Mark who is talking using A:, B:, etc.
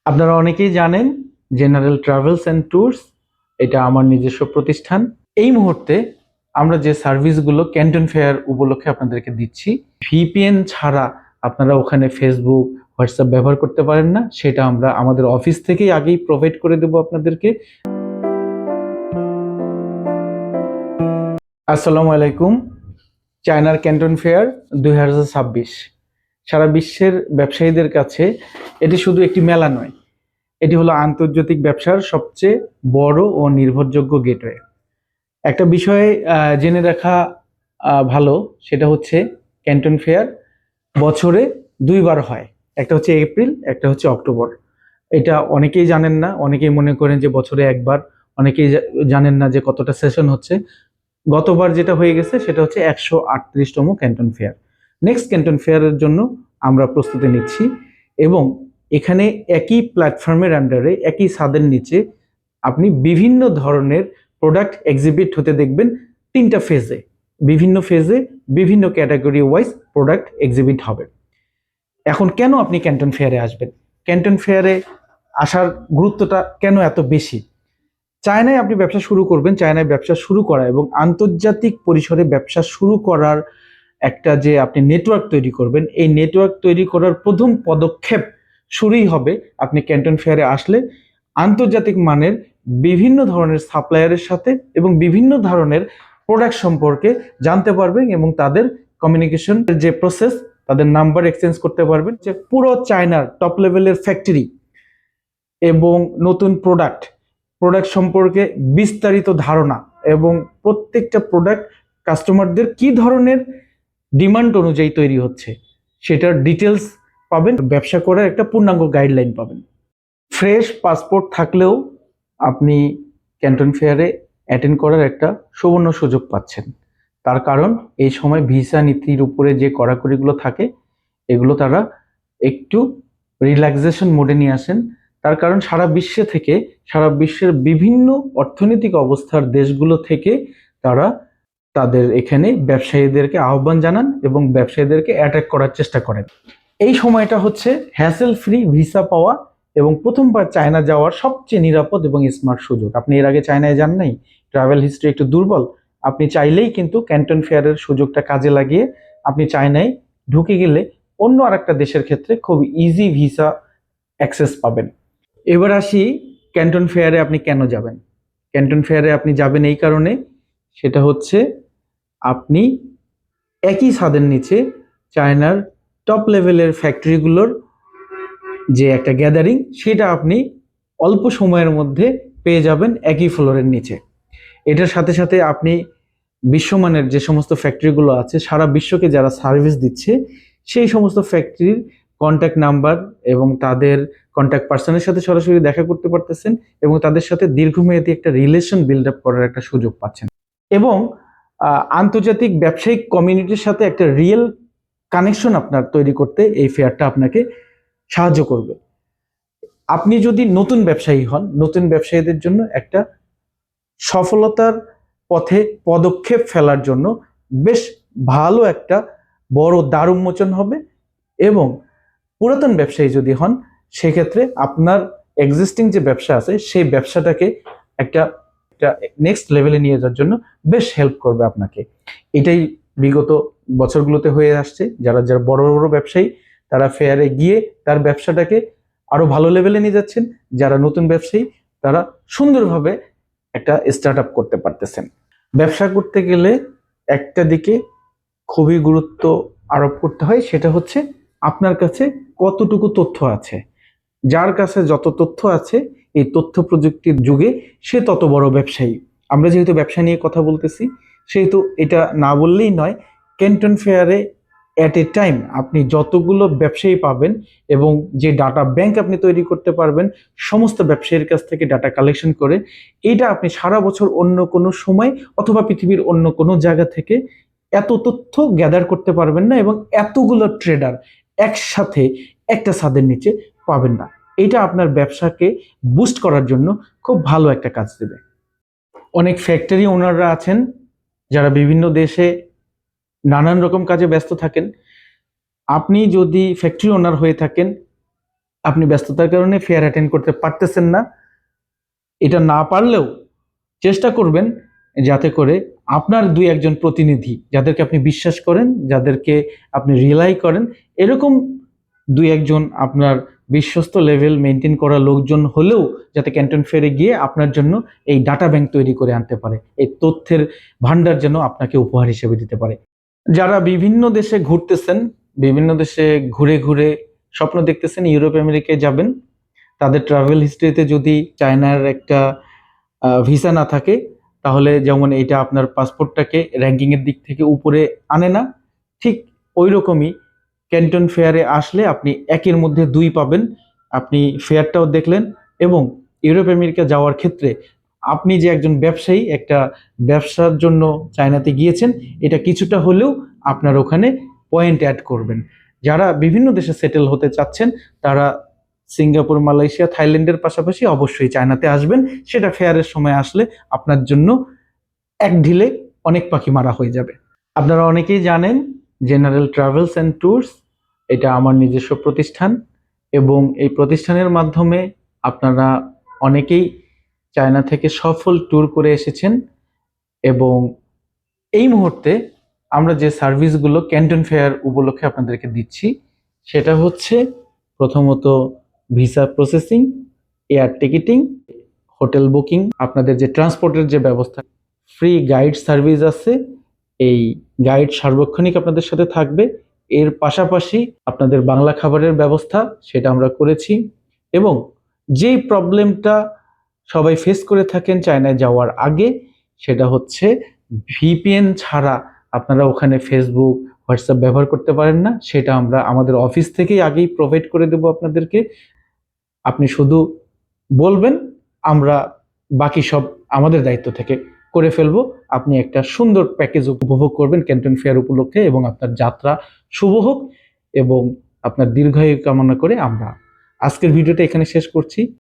A: আপনারা অনেকেই জানেন জেনারেল ট্রাভেলস অ্যান্ড ট্যুরস এটা আমার নিজস্ব প্রতিষ্ঠান। এই মুহূর্তে আমরা যে সার্ভিসগুলো ক্যান্টন ফেয়ার উপলক্ষে আপনাদেরকে দিচ্ছি, ভিপিএন ছাড়া আপনারা ওখানে ফেসবুক হোয়াটসঅ্যাপ ব্যবহার করতে পারেন না। সেটা আমরা আমাদের অফিস থেকেই আগেই প্রোভাইড করে দেবো আপনাদেরকে। আসসালামু আলাইকুম। চায়নার ক্যান্টন ফেয়ার 2026 সারা বিশ্বের ব্যবসায়ীদের কাছে এটি শুধু একটি মেলা নয়, এটি হলো আন্তর্জাতিক ব্যবসার সবচেয়ে বড় ও নির্ভরযোগ্য গেটওয়ে। একটা বিষয়ে জেনে রাখা ভালো, সেটা হচ্ছে ক্যান্টন ফেয়ার বছরে দুইবার হয়। একটা হচ্ছে এপ্রিল, একটা হচ্ছে অক্টোবর। এটা অনেকেই জানেন না, অনেকেই মনে করেন যে বছরে একবার। অনেকেই জানেন না যে কতটা সেশন হচ্ছে। গতবার যেটা হয়ে গেছে সেটা হচ্ছে 138তম ক্যান্টন ফেয়ার। নেক্সট ক্যান্টন ফেয়ারের জন্য আমরা প্রস্তুতি নিচ্ছি এবং এখানে একই প্ল্যাটফর্মের আন্ডারে একই ছাদের নিচে আপনি বিভিন্ন ধরনের প্রোডাক্ট এক্সিবিট হতে দেখবেন। তিনটা ফেজে, বিভিন্ন ফেজে বিভিন্ন ক্যাটাগরি ওয়াইজ প্রোডাক্ট এক্সিবিট হবে। এখন কেন আপনি ক্যান্টন ফেয়ারে আসবেন, ক্যান্টন ফেয়ারে আসার গুরুত্বটা কেন এত বেশি? চায়নায় আপনি ব্যবসা শুরু করবেন, চায়নায় ব্যবসা শুরু করা এবং আন্তর্জাতিক পরিসরে ব্যবসা শুরু করার একটা যে আপনি নেটওয়ার্ক তৈরি করবেন, এই নেটওয়ার্ক তৈরি করার প্রথম পদক্ষেপ শুরুই হবে আপনি ক্যান্টন ফেয়ারে আসলে আন্তর্জাতিক মানের বিভিন্ন ধরনের সাপ্লায়ারের সাথে এবং বিভিন্ন ধরনের প্রোডাক্ট সম্পর্কে জানতে পারবেন এবং তাদের কমিউনিকেশন যে প্রসেস, তাদের নাম্বার এক্সচেঞ্জ করতে পারবেন। যে পুরো চায়নার টপ লেভেলের ফ্যাক্টরি এবং নতুন প্রোডাক্ট সম্পর্কে বিস্তারিত ধারণা এবং প্রত্যেকটা প্রোডাক্ট কাস্টমারদের কি ধরনের ডিমান্ড অনুযায়ী তৈরি হচ্ছে সেটার ডিটেলস পাবেন। ব্যবসা করার একটা পূর্ণাঙ্গ গাইডলাইন পাবেন। ফ্রেশ পাসপোর্ট থাকলেও আপনি ক্যান্টন ফেয়ারে অ্যাটেন্ড করার একটা সুবর্ণ সুযোগ পাচ্ছেন। তার কারণ এই সময় ভিসা নীতির উপরে যে কড়াকড়িগুলো থাকে এগুলো তারা একটু রিল্যাক্সেশন মোডে নিয়ে আসেন। তার কারণ সারা বিশ্বের বিভিন্ন অর্থনৈতিক অবস্থার দেশগুলো থেকে তারা তাদের এখানে ব্যবসায়ীদেরকে আহ্বান জানান এবং ব্যবসায়ীদেরকে অ্যাট্রাক্ট করার চেষ্টা করেন। এই সময়টা হচ্ছে হ্যাসেল ফ্রি ভিসা পাওয়া এবং প্রথমবার চায়না যাওয়ার সবচেয়ে নিরাপদ এবং স্মার্ট সুযোগ। আপনি এর আগে চায়নায় যান নাই, ট্রাভেল হিস্ট্রি একটু দুর্বল, আপনি চাইলেই কিন্তু ক্যান্টন ফেয়ারের সুযোগটা কাজে লাগিয়ে আপনি চায়নায় ঢুকে গেলে অন্য আরেকটা দেশের ক্ষেত্রে খুব ইজি ভিসা অ্যাক্সেস পাবেন। এবার আসি ক্যান্টন ফেয়ারে আপনি কেন যাবেন। ক্যান্টন ফেয়ারে আপনি যাবেন এই কারণে, সেটা হচ্ছে আপনি একই ছাদের নিচে চায়নার টপ লেভেলের ফ্যাক্টরিগুলোর যে একটা গ্যাদারিং, সেটা আপনি অল্প সময়ের মধ্যে পেয়ে যাবেন একই ফ্লোরের নিচে। এটার সাথে সাথে আপনি বিশ্বমানের যে সমস্ত ফ্যাক্টরিগুলো আছে সারা বিশ্বকে যারা সার্ভিস দিচ্ছে সেই সমস্ত ফ্যাক্টরির কন্ট্যাক্ট নাম্বার এবং তাদের কন্ট্যাক্ট পার্সনের সাথে সরাসরি দেখা করতে পারতেছেন এবং তাদের সাথে দীর্ঘমেয়াদী একটা রিলেশন বিল্ড আপ করার একটা সুযোগ পাচ্ছেন এবং আন্তর্জাতিক ব্যবসায়িক কমিউনিটির সাথে একটা রিয়েল কানেকশন আপনার তৈরি করতে এই ফেয়ারটা আপনাকে সাহায্য করবে। আপনি যদি নতুন ব্যবসায়ী হন, নতুন ব্যবসায়ীদের জন্য একটা সফলতার পথে পদক্ষেপ ফেলার জন্য বেশ ভালো একটা বড় দ্বার উন্মোচন হবে এবং পুরাতন ব্যবসায়ী যদি হন সেক্ষেত্রে আপনার এক্সিস্টিং যে ব্যবসা আছে সেই ব্যবসাটাকে একটা নেক্সট লেভেলে নিয়ে যাওয়ার জন্য বেশ হেল্প করবে আপনাকে। এটাই বিগত বছরগুলোতে হয়ে আসছে। যারা যারা বড় বড় ব্যবসায়ী তারা ফেয়ারে গিয়ে তার ব্যবসাটাকে আরো ভালো লেভেলে নিয়ে যাচ্ছেন, যারা নতুন ব্যবসায়ী তারা সুন্দরভাবে একটা স্টার্ট আপ করতে পারতেছেন। ব্যবসা করতে গেলে একটা দিকে খুবই গুরুত্ব আরোপ করতে হয়, সেটা হচ্ছে আপনার কাছে কতটুকু তথ্য আছে। যার কাছে যত তথ্য আছে এই তথ্য প্রযুক্তির যুগে সে তত বড় ব্যবসায়ী। আমরা যেহেতু ব্যবসা নিয়ে কথা বলতেছি সেহেতু এটা না বললেই নয়। ক্যান্টন ফেয়ারে অ্যাট এ টাইম আপনি যতগুলো ব্যবসায়ী পাবেন এবং যে ডাটা ব্যাংক আপনি তৈরি করতে পারবেন সমস্ত ব্যবসায়ীর কাছ থেকে ডাটা কালেকশন করে, এইটা আপনি সারা বছর অন্য কোনো সময় অথবা পৃথিবীর অন্য কোনো জায়গা থেকে এত তথ্য গ্যাদার করতে পারবেন না এবং এতগুলো ট্রেডার একসাথে একটা ছাদের নিচে পাবেন না। এটা আপনার ব্যবসাকে বুস্ট করার জন্য খুব ভালো একটা কাজ দেবে। অনেক ফ্যাক্টরি ওনাররা আছেন যারা বিভিন্ন দেশে নানান রকম কাজে ব্যস্ত থাকেন। আপনি যদি ফ্যাক্টরি ওনার হয়ে থাকেন আপনি ব্যস্ততার কারণে ফেয়ার অ্যাটেন্ড করতে পারতেছেন না, এটা না পারলেও চেষ্টা করবেন যাতে করে আপনার দুই একজন প্রতিনিধি, যাদেরকে আপনি বিশ্বাস করেন, যাদেরকে আপনি রিলাই করেন, এরকম দুই একজন আপনার বিশ্বস্ত লেভেল মেনটেন করা লোকজন হলেও যাতে ক্যান্টন ফেয়ারে গিয়ে আপনার জন্য এই ডাটা ব্যাংক তৈরি করে আনতে পারে, এই তথ্যের ভান্ডার যেন আপনাকে উপহার হিসেবে দিতে পারে। যারা বিভিন্ন দেশে ঘুরতেছেন, বিভিন্ন দেশে ঘুরে ঘুরে স্বপ্ন দেখতেছেন ইউরোপ আমেরিকায় যাবেন, তাদের ট্রাভেল হিস্ট্রিতে যদি চায়নার একটা ভিসা না থাকে, তাহলে যেমন এটা আপনার পাসপোর্টটাকে র্যাঙ্কিং এর দিক থেকে উপরে আনে না, ঠিক ওই রকমই ক্যান্টন ফেয়ারে আসলে আপনি একের মধ্যে দুই পাবেন। আপনি ফেয়ারটাও দেখলেন এবং ইউরোপ আমেরিকা যাওয়ার ক্ষেত্রে আপনি যে একজন ব্যবসায়ী, একটা ব্যবসার জন্য চায়নাতে গিয়েছেন, এটা কিছুটা হলেও আপনার ওখানে পয়েন্ট অ্যাড করবেন। যারা বিভিন্ন দেশে সেটেল হতে চাচ্ছেন তারা সিঙ্গাপুর, মালয়েশিয়া, থাইল্যান্ডের পাশাপাশি অবশ্যই চায়নাতে আসবেন। সেটা ফেয়ারের সময় আসলে আপনার জন্য এক ঢিলে অনেক পাখি মারা হয়ে যাবে। আপনারা অনেকেই জানেন জেনারেল ট্রাভেলস অ্যান্ড ট্যুরস এটা আমার নিজস্ব প্রতিষ্ঠান এবং এই প্রতিষ্ঠানের মাধ্যমে আপনারা অনেকেই চায়না থেকে সফল ট্যুর করে এসেছেন। এবং এই মুহূর্তে আমরা যে সার্ভিসগুলো ক্যান্টন ফেয়ার উপলক্ষে আপনাদেরকে দিচ্ছি সেটা হচ্ছে প্রথমত visa processing, air ticketing, hotel booking, আপনাদের যে ট্রান্সপোর্টের যে ব্যবস্থা, ফ্রি গাইড সার্ভিস আছে, এই গাইড সার্বক্ষণিক আপনাদের সাথে থাকবে। এর পাশাপাশি আপনাদের বাংলা খাবারের ব্যবস্থা সেটা আমরা করেছি। এবং যেই প্রবলেমটা সবাই ফেস করে থাকেন চায়নায় যাওয়ার আগে, সেটা হচ্ছে ভিপিএন ছাড়া আপনারা ওখানে ফেসবুক, হোয়াটসঅ্যাপ ব্যবহার করতে পারেন না, সেটা আমরা আমাদের অফিস থেকেই আগেই প্রোভাইড করে দেবো আপনাদেরকে। আপনি শুধু বলবেন, আমরা বাকি সব আমাদের দায়িত্ব থেকে করে ফেলবো। আপনি একটা সুন্দর প্যাকেজ উপভোগ করবেন ক্যান্টন ফেয়ার উপলক্ষে এবং আপনার যাত্রা শুভ হোক এবং আপনার দীর্ঘায়ু কামনা করে আমরা আজকের ভিডিওটা এখানে শেষ করছি।